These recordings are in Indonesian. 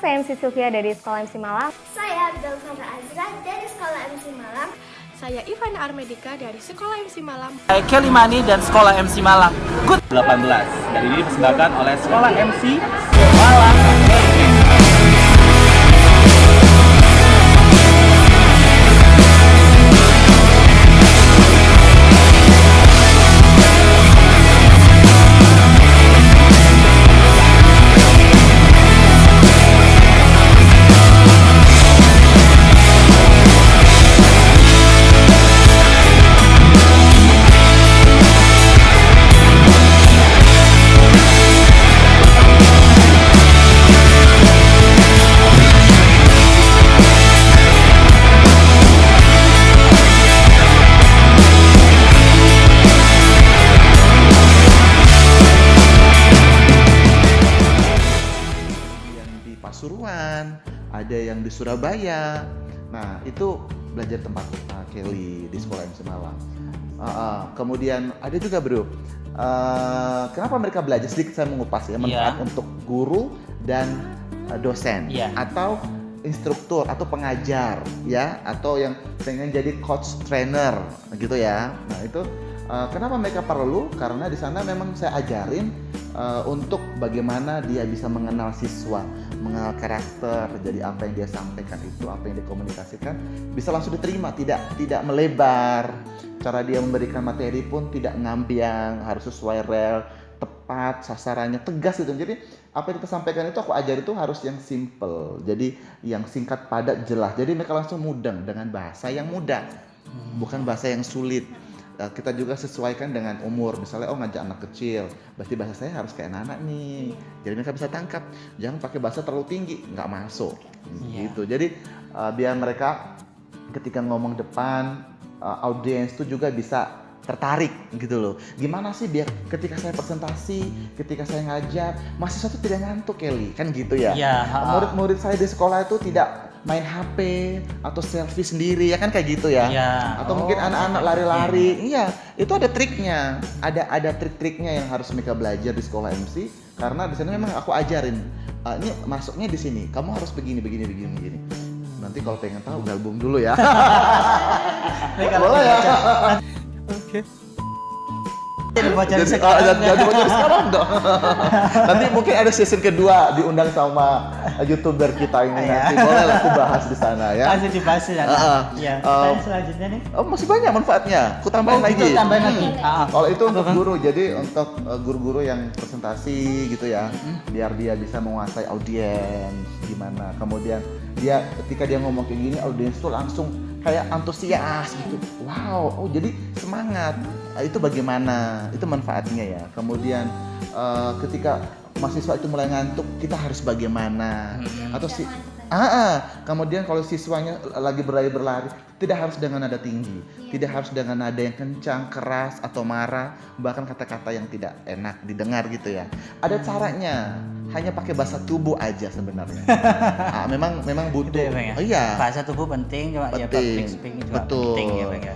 saya MC Sylvia dari Sekolah MC Malang. Saya Abdul Fadra Azra dari Sekolah MC Malang. Saya Ivana Armedika dari Sekolah MC Malang. Saya Kelly Mani dan Sekolah MC Malang. Good 18. Dan ini dipersembahkan oleh Sekolah MC Malang. Pasuruan, ada yang di Surabaya. Nah, itu belajar tempat Kelly di Sekolah MC Malang. Kemudian ada juga bro, kenapa mereka belajar, sedikit saya mengupas ya, manfaat untuk guru dan dosen atau instruktur atau pengajar ya, atau yang pengen jadi coach trainer gitu ya. Nah itu kenapa mereka perlu? Karena di sana memang saya ajarin untuk bagaimana dia bisa mengenal siswa, mengenal karakter, jadi apa yang dia sampaikan itu, apa yang dikomunikasikan bisa langsung diterima, tidak melebar. Cara dia memberikan materi pun tidak ngambiang, harus sesuai rel, tepat, sasarannya tegas gitu. Jadi apa yang kita sampaikan itu aku ajar itu harus yang simple, jadi yang singkat, padat, jelas. Jadi mereka langsung mudeng dengan bahasa yang mudah, bukan bahasa yang sulit. Kita juga sesuaikan dengan umur, misalnya ngajak anak kecil, berarti bahasa saya harus kayak anak nih, jadi mereka bisa tangkap. Jangan pakai bahasa terlalu tinggi, nggak masuk gitu. Jadi biar mereka ketika ngomong depan audiens itu juga bisa tertarik gitu loh. Gimana sih biar ketika saya presentasi, ketika saya ngajar, mahasiswa itu tidak ngantuk, Kelly, kan gitu ya. Murid-murid saya di sekolah itu tidak main HP atau selfie sendiri ya kan, kayak gitu ya. Atau mungkin anak-anak lari-lari. Iya, itu ada triknya. Ada trik-triknya yang harus mereka belajar di sekolah MC, karena di sana memang aku ajarin. Ini masuknya di sini. Kamu harus begini. Nanti kalau pengen tahu gabung dulu ya. Boleh ya. Oke. Jadi bocor sekarang dong. Nanti mungkin ada season kedua diundang sama YouTuber kita ini nanti. Boleh lah aku bahas di sana ya. Masih dibahas ya. Selanjutnya nih. Masih banyak manfaatnya. Aku tambahin lagi. Kalau itu untuk guru, jadi untuk guru-guru yang presentasi gitu ya, biar dia bisa menguasai audiens gimana. Kemudian dia ketika dia ngomong kayak gini, audiens tuh langsung kayak antusias gitu. Wow, jadi semangat. Itu bagaimana? Itu manfaatnya ya. Kemudian ketika mahasiswa itu mulai ngantuk, kita harus bagaimana? Atau kemudian kalau siswanya lagi berlari, tidak harus dengan nada tinggi, tidak harus dengan nada yang kencang, keras atau marah, bahkan kata-kata yang tidak enak didengar gitu ya. Ada caranya. Hanya pakai bahasa tubuh aja sebenarnya. Memang butuh. Bahasa tubuh penting, cuma ya public speaking juga penting ya, Bang ya.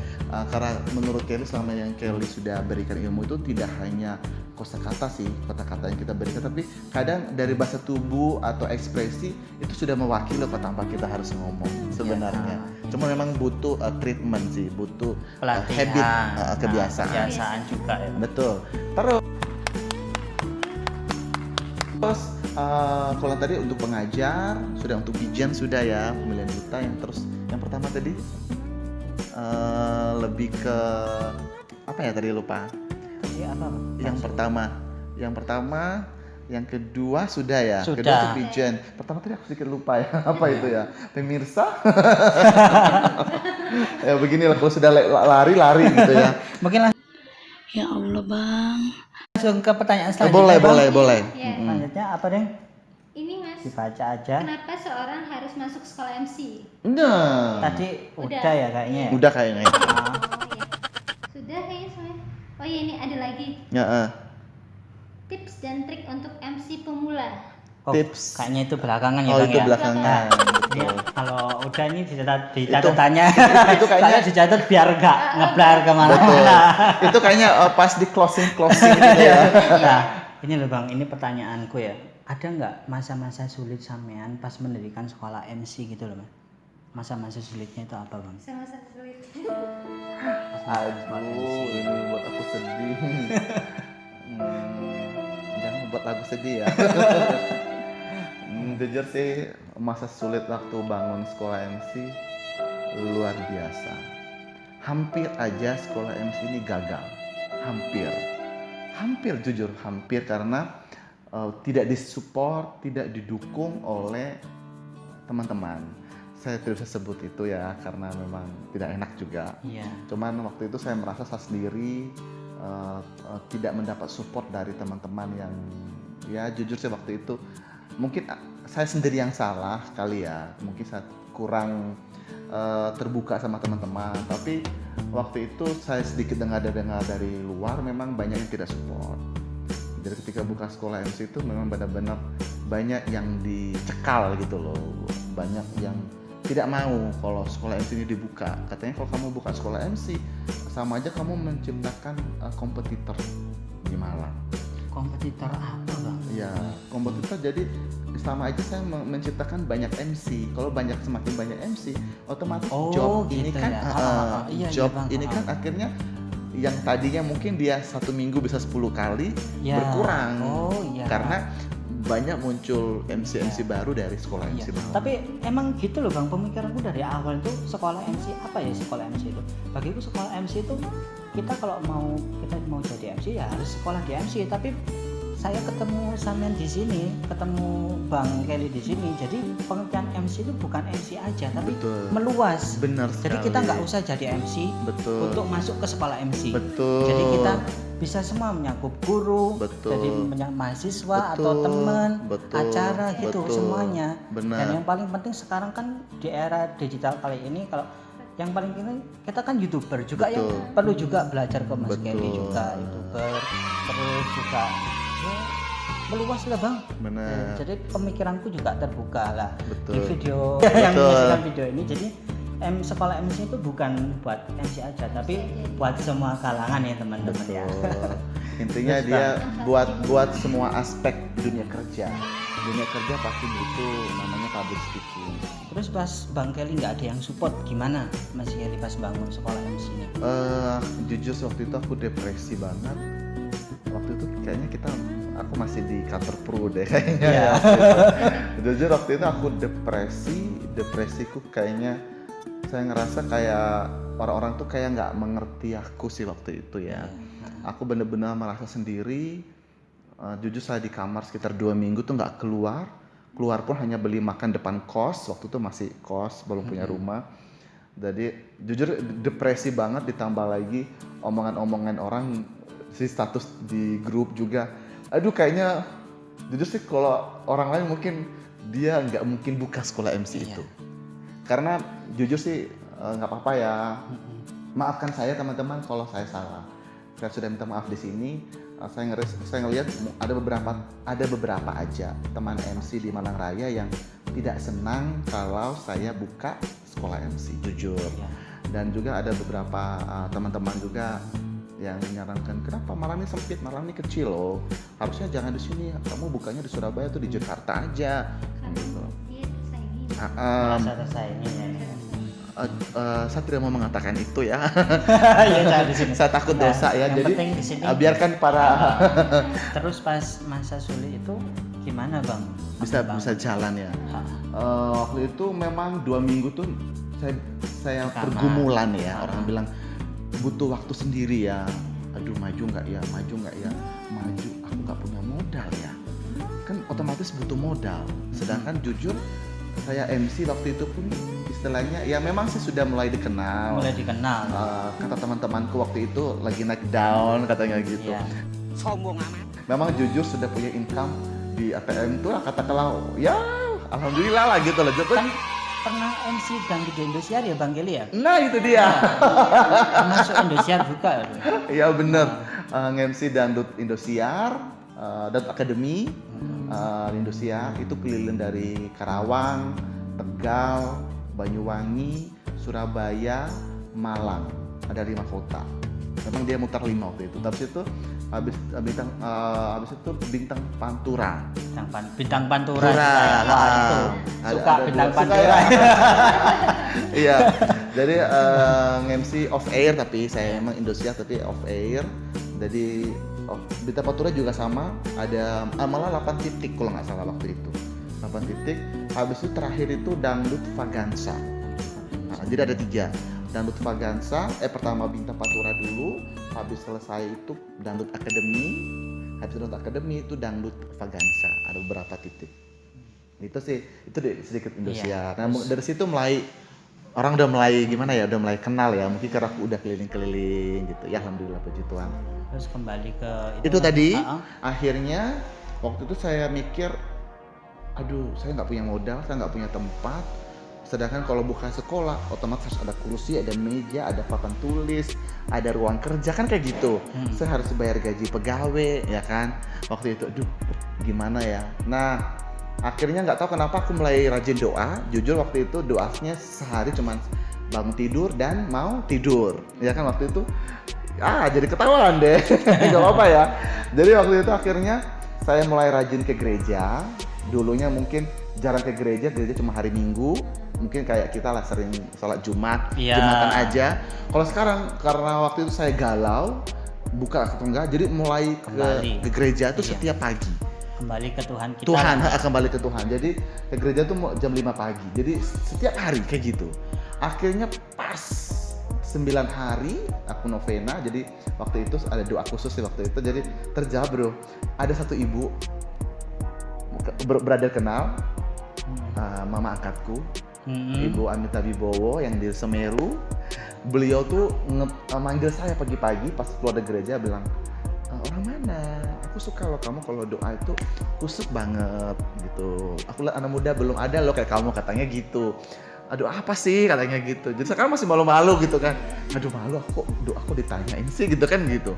Karena menurut Kelly, selama yang Kelly sudah berikan ilmu itu tidak hanya kosakata sih, kata-kata yang kita berikan, tapi kadang dari bahasa tubuh atau ekspresi itu sudah mewakili apa tanpa kita harus ngomong sebenarnya. Cuma memang butuh treatment sih, butuh habit, kebiasaan juga ya. Betul. Terus kalau tadi untuk pengajar sudah, untuk bijan sudah ya, pemilihan duta yang pertama tadi lebih ke apa ya tadi lupa. Yang pertama, yang kedua sudah ya. Kedua itu bijan. Pertama tadi aku sedikit lupa ya. Apa itu ya? Pemirsa. Ya beginilah kalau sudah lari gitu ya. Mungkin Ya Allah Bang. Langsung ke pertanyaan selanjutnya. Boleh. Selanjutnya apa deh? Ini Mas, Dibaca aja. kenapa seorang harus masuk sekolah MC? Nah. Tadi udah ya kayaknya. Udah kayaknya. Sudah kayaknya semuanya. Oh iya, ini ada lagi. Tips dan trik untuk MC pemula. Tips. Kayaknya itu belakangan ya, Oh, Bang itu ya. belakangan. Ini kalau udah ini di catatannya. Itu kayaknya dicatat biar enggak ngeblar kemana. Betul. Itu kayaknya pas di closing gitu ya. Nah, ini loh Bang, ini pertanyaanku ya. ada nggak masa-masa sulit sampean pas mendirikan sekolah MC gitu loh, Mas? Masa-masa sulitnya itu apa, Bang? Sama-sama sulit. Aduh, ini buat aku sedih. Jangan buat aku sedih ya. Jujur sih, masa sulit waktu bangun sekolah MC luar biasa. Hampir aja sekolah MC ini gagal. Hampir jujur, hampir karena tidak disupport, tidak didukung oleh teman-teman. Saya tidak bisa sebut itu ya, karena memang tidak enak juga. Iya. Cuman waktu itu saya merasa saya sendiri tidak mendapat support dari teman-teman yang ya jujur sih waktu itu mungkin saya sendiri yang salah kali ya, mungkin saya kurang terbuka sama teman-teman. Tapi waktu itu saya sedikit dengar dari luar memang banyak yang tidak support. Jadi ketika buka sekolah MC itu memang benar-benar banyak yang dicekal gitu loh, banyak yang tidak mau kalau sekolah MC ini dibuka. Katanya kalau kamu buka sekolah MC sama aja kamu menciptakan kompetitor di Malang. Kompetitor apa, Bang? Ya, kompetitor jadi sama aja saya menciptakan banyak MC. Kalau semakin banyak MC, otomatis job gitu ini kan ya. job Bang, ini kan akhirnya yang tadinya mungkin dia 1 minggu bisa 10 kali ya. berkurang. Iya. Karena banyak muncul MC baru dari sekolah MC baru. Tapi emang gitu loh, Bang, pemikiranku dari awal itu sekolah MC apa ya sekolah MC itu? Bagiku sekolah MC itu kita kalau kita mau jadi MC ya harus sekolah di MC. Tapi saya ketemu sampean di sini, ketemu Bang Kelly di sini. Jadi pengertian MC itu bukan MC aja, tapi meluas. Benar Jadi sekali. kita nggak usah jadi MC untuk masuk ke sekolah MC. Betul. Jadi kita bisa semua menyakup guru, jadi mahasiswa atau teman, acara gitu semuanya. Benar. Dan yang paling penting sekarang kan di era digital kali ini, kalau yang paling penting kita kan YouTuber juga yang perlu juga belajar ke Mas Kelly juga YouTuber, terus juga ya, meluas lah, Bang. Benar. Jadi pemikiranku juga terbuka lah di Betul. video yang menyaksikan video ini. Jadi sekolah MC itu bukan buat MC aja, tapi buat semua kalangan ya teman-teman ya. Intinya dia buat semua aspek dunia kerja. Dunia kerja pasti butuh namanya public speaking. Terus pas Bang Kelly nggak ada yang support, gimana Mas Kelly pas bangun sekolah MC ini? Jujur waktu itu aku depresi banget. Waktu itu kayaknya aku masih di kantor Pro deh kayaknya. Yeah. Jujur waktu itu aku depresiku kayaknya saya ngerasa kayak orang-orang tuh kayak nggak mengerti aku sih waktu itu ya. Aku bener-bener merasa sendiri. Jujur saya di kamar sekitar 2 minggu tuh nggak keluar pun hanya beli makan depan kos. Waktu itu masih kos, belum punya rumah. Jadi jujur depresi banget, ditambah lagi omongan-omongan orang, si status di grup juga. Aduh kayaknya jujur sih kalau orang lain mungkin dia nggak mungkin buka sekolah MC itu. Karena jujur sih nggak apa-apa ya. Maafkan saya teman-teman kalau saya salah. Saya sudah minta maaf di sini. Saya ngelihat ada beberapa aja teman MC di Malang Raya yang tidak senang kalau saya buka sekolah MC, jujur. Dan juga ada beberapa teman-teman juga yang menyarankan, kenapa Malang ini sempit, Malang ini kecil loh, harusnya jangan di sini, kamu bukanya di Surabaya tuh di Jakarta aja. Gitu. Merasa tersaingi ya. Saya tidak mau mengatakan itu ya. Ya, di sini. Saya takut dosa ya. Jadi penting di sini, biarkan para. Terus pas masa sulit itu gimana, Bang? Bisa jalan ya. Waktu itu memang 2 minggu tuh saya pergumulan ya. Orang bilang butuh waktu sendiri ya. Aduh maju nggak ya. Maju. Aku nggak punya modal ya. Kan otomatis butuh modal. Sedangkan jujur saya MC waktu itu pun istilahnya ya memang sih sudah mulai dikenal. Kata teman-temanku waktu itu lagi naik down katanya gitu. Sombong amat. Memang jujur sudah punya income di ATM tuh katakanlah ya alhamdulillah lah gitu loh. Kan pernah MC Dangdut di Indosiar ya Bang Kelly ya? Nah itu dia. Masuk Indosiar buka. Iya bener. MC Dangdut Indosiar, Dangdut Academy. Indosiar itu keliling dari Karawang, Tegal, Banyuwangi, Surabaya, Malang, ada 5 kota. Memang dia mutar 5 waktu itu. Tapi itu habis itu bintang Pantura. Bintang Pantura. Wah, itu. Suka ada bintang suka Pantura. ya. Iya. Jadi MC off air, tapi saya emang Indosiar tapi off air. Jadi bintang Pantura juga sama, ada malah 8 titik kalau nggak salah waktu itu. 8 titik. Habis itu terakhir itu dangdut Vagansa. Nah, jadi ada 3. Dangdut Vagansa, pertama bintang Pantura dulu, habis selesai itu dangdut Akademi, habis dangdut Akademi itu dangdut Vagansa, ada beberapa titik. Itu sih, itu sedikit Indosiar. Nah, dari situ orang udah mulai gimana ya, udah mulai kenal ya, mungkin karena aku udah keliling-keliling gitu. Ya alhamdulillah puji Tuhan. Terus kembali ke itu tadi, akhirnya waktu itu saya mikir, aduh saya nggak punya modal, saya nggak punya tempat. Sedangkan kalau buka sekolah, otomatis ada kursi, ada meja, ada papan tulis, ada ruang kerja, kan kayak gitu. Saya harus bayar gaji pegawai, ya kan. Waktu itu, aduh gimana ya. Nah, akhirnya nggak tahu kenapa aku mulai rajin doa. Jujur waktu itu doanya sehari cuma bangun tidur dan mau tidur. Ya kan waktu itu, jadi ketahuan deh. Gak apa-apa ya. Jadi waktu itu akhirnya saya mulai rajin ke gereja. Dulunya mungkin jarang ke gereja cuma hari Minggu. Mungkin kayak kita lah sering sholat Jumat, Jumatan aja. Kalau sekarang karena waktu itu saya galau, buka atau enggak, jadi mulai ke gereja itu setiap pagi. Kembali ke Tuhan kita. Kembali ke Tuhan. Jadi ke gereja tuh jam 5 pagi. Jadi setiap hari kayak gitu. Akhirnya pas 9 hari aku novena. Jadi waktu itu ada doa khusus sih waktu itu. Jadi terjawab bro. Ada satu ibu brother kenal, mama angkatku. Ibu Amita Wibowo yang di Semeru. Beliau tuh manggil saya pagi-pagi pas keluar dari gereja, bilang, orang mana? Aku suka loh kamu kalau doa itu kusuk banget gitu. Aku lihat anak muda belum ada loh kayak kamu, katanya gitu. Aduh apa sih katanya gitu. Jadi sekarang masih malu-malu gitu kan. Aduh malu aku ditanyain sih gitu kan gitu.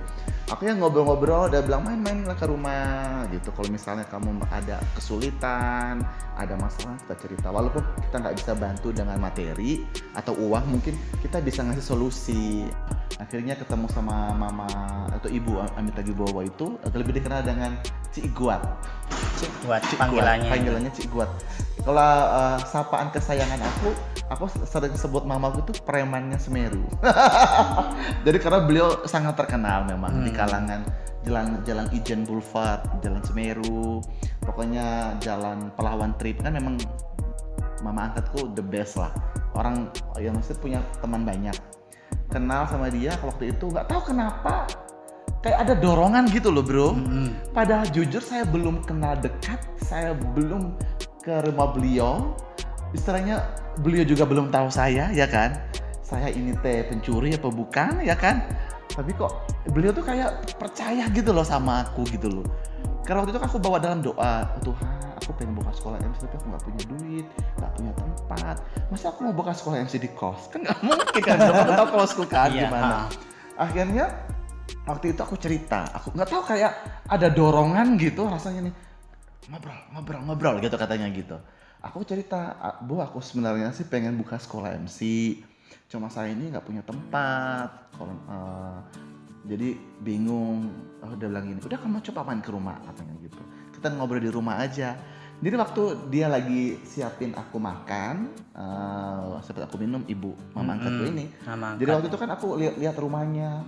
Aku yang ngobrol-ngobrol udah bilang main-main lah ke rumah gitu. Kalau misalnya kamu ada kesulitan, ada masalah kita cerita. Walaupun kita nggak bisa bantu dengan materi atau uang, mungkin kita bisa ngasih solusi. Akhirnya ketemu sama mama atau ibu Amita Wibowo itu lebih dikenal dengan Cik Guat. Panggilannya Cik Guat. Kalau sapaan kesayangan aku sering sebut mamaku itu premannya Semeru. Jadi karena beliau sangat terkenal memang di kalangan jalan Ijen Boulevard, jalan Semeru, pokoknya jalan Pelawan Trip kan memang mama angkatku the best lah. Orang yang mesti punya teman banyak. Kenal sama dia waktu itu nggak tahu kenapa kayak ada dorongan gitu loh bro. Padahal jujur saya belum kenal dekat, saya belum ke rumah beliau. Istilahnya beliau juga belum tahu saya, ya kan? Saya ini pencuri apa bukan, ya kan? Tapi kok beliau tuh kayak percaya gitu loh sama aku gitu loh. Karena waktu itu aku bawa dalam doa, Tuhan aku pengen buka sekolah MC tapi aku nggak punya duit, nggak punya tempat. Masa aku mau buka sekolah MC di kos? Kan nggak mungkin kan, aku tahu kosku kan gimana. Akhirnya waktu itu aku cerita, aku nggak tahu kayak ada dorongan gitu rasanya nih, ngobrol gitu katanya gitu. Aku cerita, Bu aku sebenarnya sih pengen buka sekolah MC, cuma saya ini nggak punya tempat, jadi bingung. Dia bilang gini, udah kamu coba main ke rumah katanya gitu. Kita ngobrol di rumah aja. Jadi waktu dia lagi siapin aku makan, sempat aku minum ibu mama angkatku ini. Jadi waktu itu kan aku lihat rumahnya,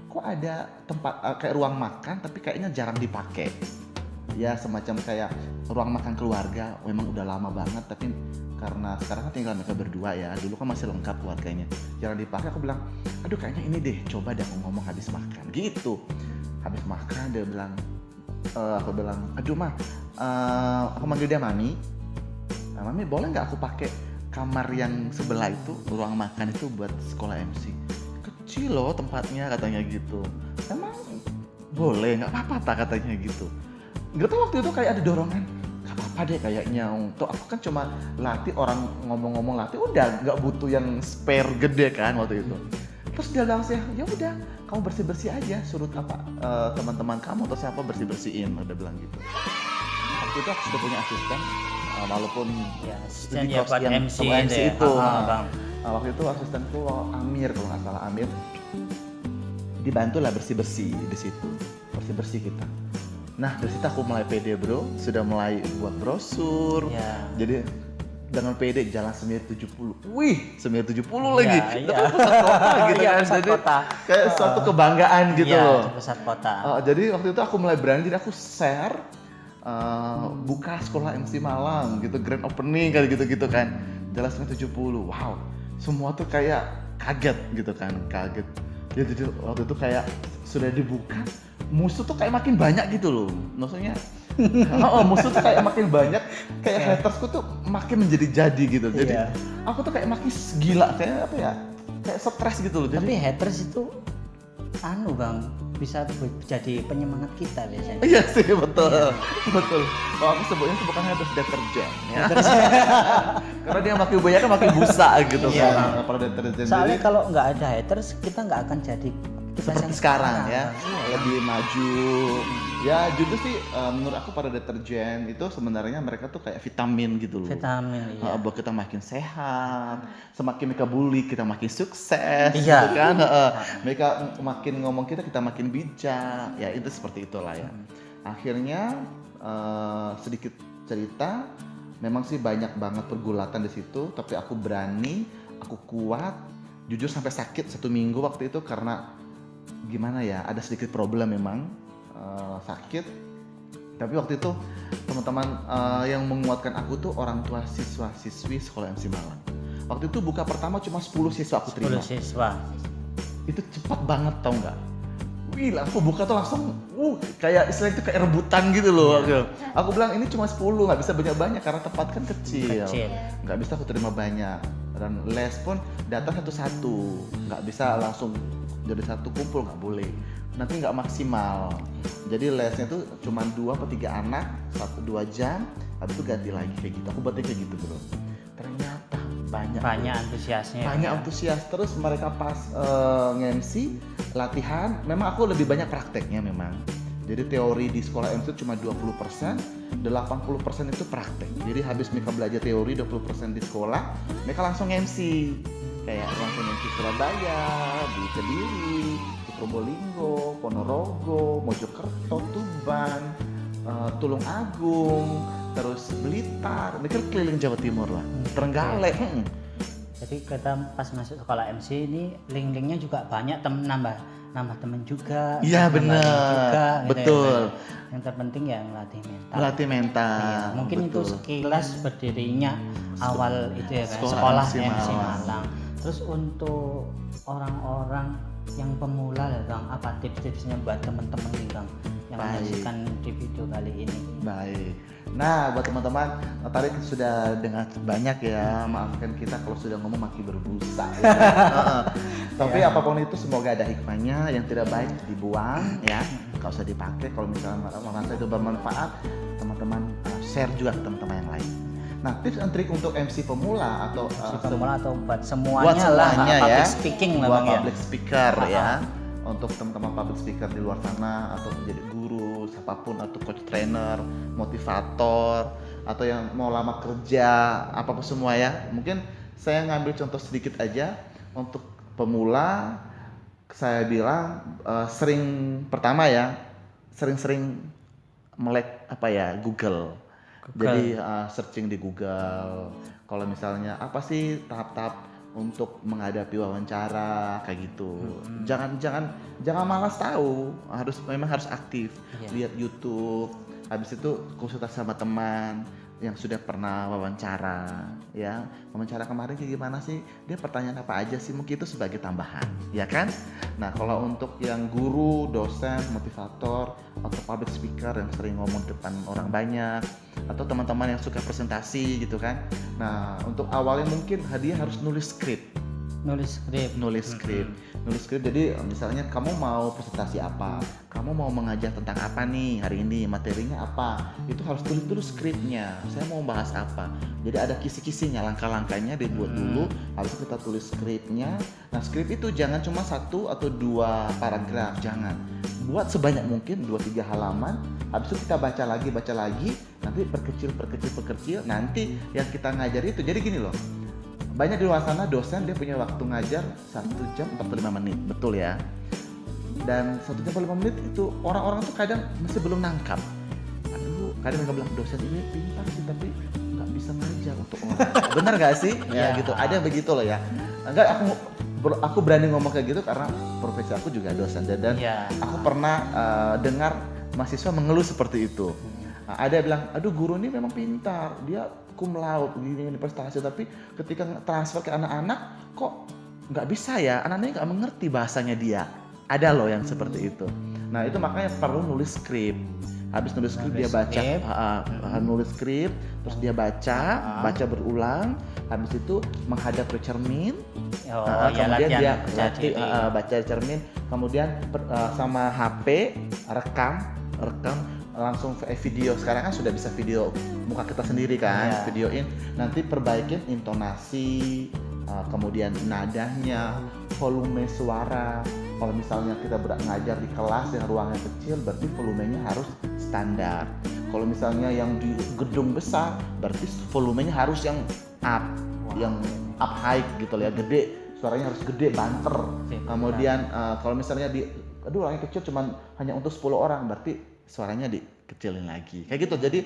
kok ada tempat kayak ruang makan tapi kayaknya jarang dipakai. Ya semacam kayak ruang makan keluarga, memang udah lama banget tapi karena sekarang kan tinggal mereka berdua ya, dulu kan masih lengkap keluarganya, jarang dipakai. Aku bilang, aduh kayaknya ini deh, coba deh aku ngomong habis makan gitu. Habis makan dia bilang, aku bilang, aduh mah, aku manggil dia mami. Mami boleh nggak aku pakai kamar yang sebelah itu, ruang makan itu buat sekolah MC? Kecil loh tempatnya katanya gitu. Emang boleh, nggak apa-apa tak katanya gitu. Gak tau waktu itu kayak ada dorongan, gak apa-apa deh kayaknya. Untuk aku kan cuma latih, orang ngomong-ngomong latih, udah nggak butuh yang spare gede kan waktu itu. Terus dia bilang sih, ya udah kamu bersih-bersih aja, suruh teman-teman kamu atau siapa bersih-bersihin, udah bilang gitu. Waktu itu aku sudah punya asisten, walaupun ya, asisten ya buat MC itu. Waktu itu asistenku Amir kalau nggak salah, Amir. dibantulah bersih-bersih di situ, bersih-bersih kita. Nah dari situ aku mulai pede bro, sudah mulai buat brosur. Ya. Jadi dengan pede jalan Semir 70. Wih, Semir 70 lagi. Itu Iya. kan pusat kota gitu Iya, kan. pusat Jadi kota. kayak suatu kebanggaan gitu Iya, loh. di pusat kota. Jadi waktu itu aku mulai berani, jadi aku share buka sekolah MC Malang gitu, grand opening kayak gitu-gitu kan. Jalan Semir 70. Wow. Semua tuh kayak kaget gitu kan, kaget. Jadi waktu itu kayak sudah dibuka, musuh tuh kayak makin banyak gitu loh. Maksudnya musuh tuh kayak makin banyak, kayak hatersku tuh makin menjadi gitu. Jadi Iya. aku tuh kayak makin gila, kayak apa ya? Kayak stres gitu loh. Tapi Jadi haters itu Bang, bisa jadi penyemangat kita biasanya. iya sih, betul. Betul. Kalau aku sebutnya itu bukan haters, deterjen ya. Karena dia makin banyak kan makin busa gitu Iya. kan. Kalau deterjen. Soalnya Jadi kalau nggak ada haters, kita nggak akan jadi kita seperti yang sekarang ya, Iya. lebih maju. Ya jujur sih menurut aku pada deterjen itu sebenarnya mereka tuh kayak vitamin gitu loh. Vitamin, iya. Buat kita makin sehat, semakin mereka bully kita makin sukses, Iya. gitu kan? Mereka makin ngomong kita makin bijak, ya itu seperti itulah ya. Akhirnya sedikit cerita, memang sih banyak banget pergulatan di situ, tapi aku berani, aku kuat, jujur sampai sakit 1 minggu waktu itu karena gimana ya, ada sedikit problem memang. Sakit, tapi waktu itu teman-teman yang menguatkan aku tuh orang tua siswa-siswi sekolah MC Malang. Waktu itu buka pertama cuma 10 siswa aku terima. 10 siswa. Itu cepat banget tau nggak? Wih, aku buka tuh langsung, kayak istilah itu kayak rebutan gitu loh. Aku bilang ini cuma 10, nggak bisa banyak-banyak karena tempat kan kecil. Nggak bisa aku terima banyak. Dan les pun datang satu-satu, nggak bisa langsung jadi satu kumpul, nggak boleh. Nanti nggak maksimal. Jadi lesnya tuh cuma 2 atau 3 anak, 1-2 jam, habis itu ganti lagi kayak gitu. Aku buatnya kayak gitu bro. Ternyata banyak Antusiasnya. banyak antusias. Terus mereka pas nge-MC latihan, memang aku lebih banyak prakteknya memang. Jadi teori di sekolah MC cuma 20%, 80% itu praktek. Jadi habis mereka belajar teori 20% di sekolah, mereka langsung MC. Kayak langsung MC Surabaya, di Kediri, di Probolinggo, Ponorogo, Mojokerto, Tuban, Tulung Agung, terus Blitar. Mereka keliling Jawa Timur lah, Trenggalek. Jadi kita pas masuk sekolah MC ini link-linknya juga banyak, nambah temen juga. Iya nambah benar, juga, gitu betul. Ya. Yang terpenting ya ngelatih mental. Melatih mental. Iya, mungkin betul. itu sekilas berdirinya awal itu ya kan, Sekolah sekolah MC MC Malang. Malang. Terus untuk orang-orang yang pemula ya Bang, apa tips-tipsnya buat teman-teman nih Bang yang Baik. menyaksikan di video kali ini? Baik. Nah, buat teman-teman, tadi sudah dengar banyak ya. Maafkan kita kalau sudah ngomong makin berbusa. Ya. Tapi apapun itu semoga ada hikmahnya. Yang tidak baik dibuang ya. Gak usah dipakai. Kalau misalnya merasa itu bermanfaat, teman-teman share juga ke teman-teman yang lain. Nah, tips and trik untuk MC pemula atau Pemula atau buat semuanya, buat semuanya lah, ya. public speaking lah buat Bang ya. public speaker ya. Untuk teman-teman public speaker di luar sana atau menjadi guru, siapapun atau coach trainer, motivator atau yang mau lama kerja, apapun semua ya. Mungkin saya ngambil contoh sedikit aja untuk pemula. Saya bilang pertama ya, sering-sering melek Google. Jadi searching di Google. Kalau misalnya apa sih tahap-tahap untuk menghadapi wawancara kayak gitu. Jangan malas tahu, memang harus aktif. Iya. Lihat YouTube, habis itu konsultasi sama teman yang sudah pernah wawancara ya. Wawancara kemarin kayak gimana sih? Dia pertanyaan apa aja sih? Mungkin itu sebagai tambahan, ya kan? Nah, kalau untuk yang guru, dosen, motivator atau public speaker yang sering ngomong depan orang banyak atau teman-teman yang suka presentasi gitu kan. Nah, untuk awalnya mungkin dia harus nulis skrip. Nulis skrip. Jadi misalnya kamu mau presentasi apa, kamu mau mengajar tentang apa nih hari ini, materinya apa, itu harus tulis dulu skripnya. Saya mau bahas apa. Jadi ada kisi-kisinya, langkah-langkahnya dibuat dulu, habis itu kita tulis skripnya. Nah, skrip itu jangan cuma 1 atau 2 paragraf, jangan. Buat sebanyak mungkin 2-3 halaman. Habis itu kita baca lagi, nanti perkecil. Nanti yang kita ngajar itu, jadi gini loh. Banyak di luar sana dosen dia punya waktu ngajar 1 jam 45 menit, betul ya. dan 1 jam 45 menit itu orang-orang tuh kadang masih belum nangkap. Aduh, kadang mereka bilang dosen ini pintar sih tapi nggak bisa ngajar untuk orang. Benar nggak sih? Ya gitu. Ada yang begitu loh ya. Enggak, aku berani ngomong kayak gitu karena profesi aku juga dosen dan aku pernah dengar mahasiswa mengeluh seperti itu. Ada yang bilang, aduh guru ini memang pintar, dia cum laude, gini prestasi, tapi ketika transfer ke anak-anak kok nggak bisa ya, anak-anaknya nggak mengerti bahasanya dia. Ada loh yang seperti itu. Nah itu makanya perlu nulis skrip. Habis nulis skrip dia baca, nulis skrip, terus dia baca berulang. Habis itu menghadap ke cermin, kemudian dia baca cermin, kemudian sama HP rekam langsung video. Sekarang kan sudah bisa video muka kita sendiri kan, videoin, nanti perbaikin intonasi, kemudian nadanya, volume suara. Kalau misalnya kita ngajar di kelas yang ruangnya kecil, berarti volumenya harus standar. Kalau misalnya yang di gedung besar, berarti volumenya harus yang up, yang up high gitu loh ya, gede, suaranya harus gede, banter. Kemudian kalau misalnya ruangnya kecil cuman hanya untuk 10 orang, berarti suaranya dikecilin lagi. Kayak gitu. Jadi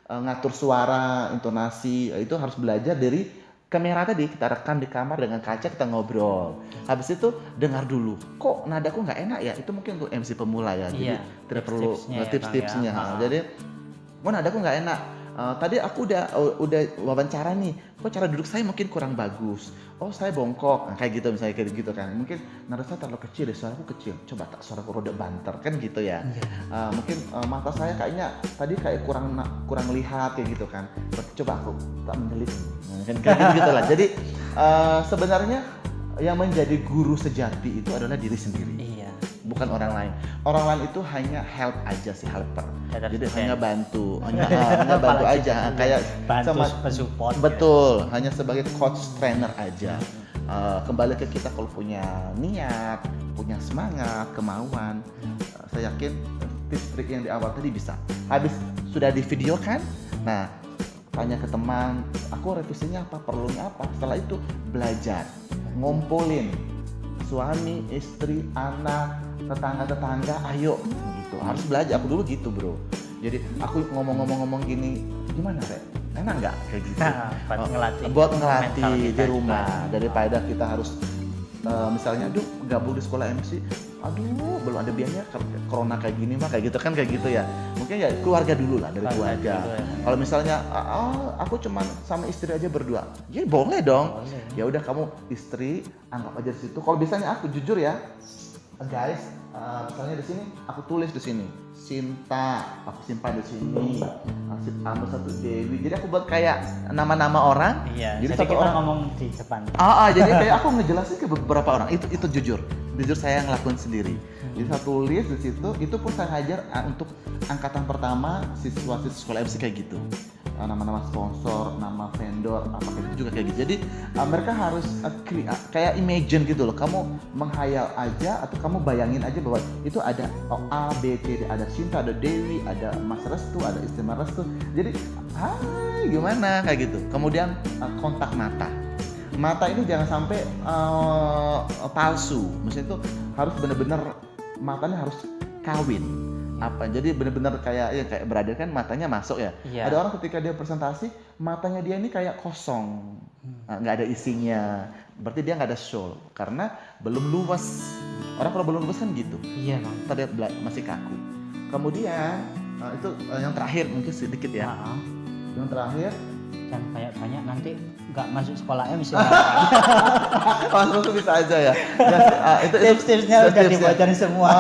ngatur suara, intonasi itu harus belajar dari kamera tadi. Kita rekam di kamar dengan kaca, kita ngobrol. Habis itu dengar dulu. Kok nadaku nggak enak ya? Itu mungkin untuk MC pemula ya. Jadi tidak perlu tips-tipsnya. Jadi, kok nadaku nggak enak. Tadi aku udah wawancara nih. Kok cara duduk saya mungkin kurang bagus. Oh saya bongkok, nah, kayak gitu misalnya kayak gitu kan. Mungkin nada saya terlalu kecil deh, suaraku kecil. Coba tak suaraku rada banter kan gitu ya. Mungkin mata saya kayaknya tadi kayak kurang lihat kayak gitu kan. Berarti coba aku tak mendelik. Nah, kan kayak gitu lah. Jadi sebenarnya yang menjadi guru sejati itu adalah diri sendiri. Bukan orang lain. Orang lain itu hanya help aja sih, helper. Jadi hanya bantu, hanya bantu aja, kayak sama support. Betul, hanya sebagai coach trainer aja. Kembali ke kita kalau punya niat, punya semangat, kemauan, saya yakin tips trik yang di awal tadi bisa. Habis sudah di video kan, nah tanya ke teman, aku revisinya apa, perlunya apa. Setelah itu belajar, ngumpulin suami, istri, anak, tetangga, ayo gitu. Harus belajar. Aku dulu gitu, bro. Jadi aku ngomong gini, gimana, Rek? Enak nggak kayak gitu? Buat ngelatih di rumah daripada kita harus misalnya, aduh gabung di sekolah MC, aduh belum ada biayanya, corona kayak gini mah kayak gitu kan, kayak gitu ya. Mungkin ya keluarga dulu lah, dari keluarga. Kalau misalnya aku cuman sama istri aja berdua, ya boleh dong. Ya udah kamu istri anggap aja di situ. Kalau biasanya aku jujur ya, guys, misalnya di sini aku tulis di sini Sinta, aku simpan di sini. Ambil satu Dewi. Jadi aku buat kayak nama-nama orang. Jadi satu orang ngomong di depan. Jadi kayak aku ngejelasin ke beberapa orang. Itu jujur saya ngelakuin sendiri. Jadi saya tulis di situ. Itu pun saya hajar untuk angkatan pertama siswa-siswa sekolah MC kayak gitu. Nama-nama sponsor, nama vendor, apa kayak gitu juga kayak gitu. Jadi mereka harus kayak imagine gitu loh. Kamu menghayal aja atau kamu bayangin aja bahwa itu ada A, B, C, D, ada Sinta, ada Dewi, ada Mas Restu, ada istri Mas Restu. Jadi, hai gimana kayak gitu. Kemudian kontak mata. Mata ini jangan sampai palsu. Maksudnya itu harus benar-benar matanya harus kawin. Jadi benar-benar kayak berada kan matanya masuk ya. Ada orang ketika dia presentasi matanya dia ini kayak kosong, nggak ada isinya, berarti dia nggak ada show karena belum luas. Orang kalau belum luas kan gitu, terlihat masih kaku. Kemudian itu yang terakhir mungkin sedikit ya. Yang terakhir kan kayak banyak nanti nggak masuk sekolah MC. Langsung bisa aja ya. Itu tips-tipsnya udah dibocorin semua.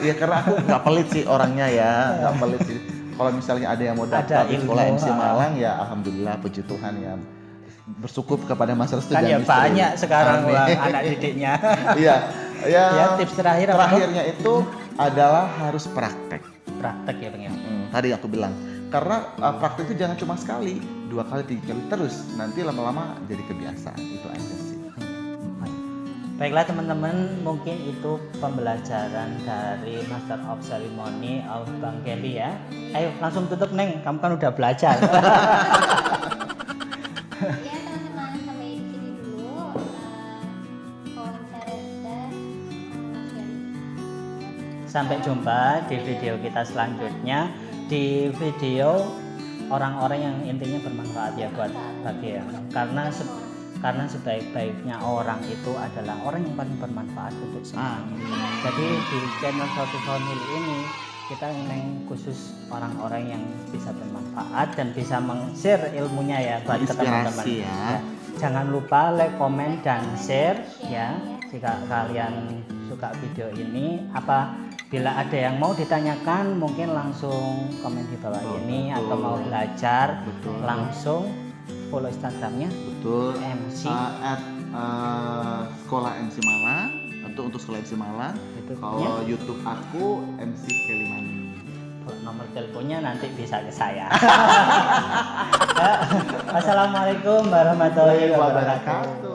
Ya karena aku nggak pelit sih orangnya ya, nggak pelit sih. Kalau misalnya ada yang mau daftar di sekolah MC Malang ya alhamdulillah, puji Tuhan ya, bersyukur kepada Mas Restu kan dan ya banyak sekarang anak didiknya. Ya tips terakhirnya itu adalah harus praktek ya Bang ya. Tadi aku bilang karena praktek itu jangan cuma sekali, 2 kali, 3 kali terus, nanti lama-lama jadi kebiasaan. Itu aja sih. Baiklah teman-teman, mungkin itu pembelajaran dari Master of Ceremony of Bang Kelly ya. Ayo langsung tutup Neng, kamu kan udah belajar. Ya teman-teman, sampai di sini dulu wawancara kita sama Mas Kelly. Sampai jumpa di video kita selanjutnya, di video orang-orang yang intinya bermanfaat ya buat bagi ya. Karena sebaik-baiknya orang itu adalah orang yang paling bermanfaat untuk semuanya. Jadi di channel Suatu Family ini kita ingin khusus orang-orang yang bisa bermanfaat dan bisa meng-share ilmunya ya buat teman-teman. Ya. Jangan lupa like, komen, dan share ya. Jika kalian suka video ini, bila ada yang mau ditanyakan mungkin langsung komen di bawah ini, atau mau belajar langsung follow Instagramnya. Betul. MC Sekolah MC Malang untuk Sekolah MC Malang. Kalau YouTube aku MC Kelimani. Nomor teleponnya nanti bisa ke saya. Assalamualaikum warahmatullahi wabarakatuh.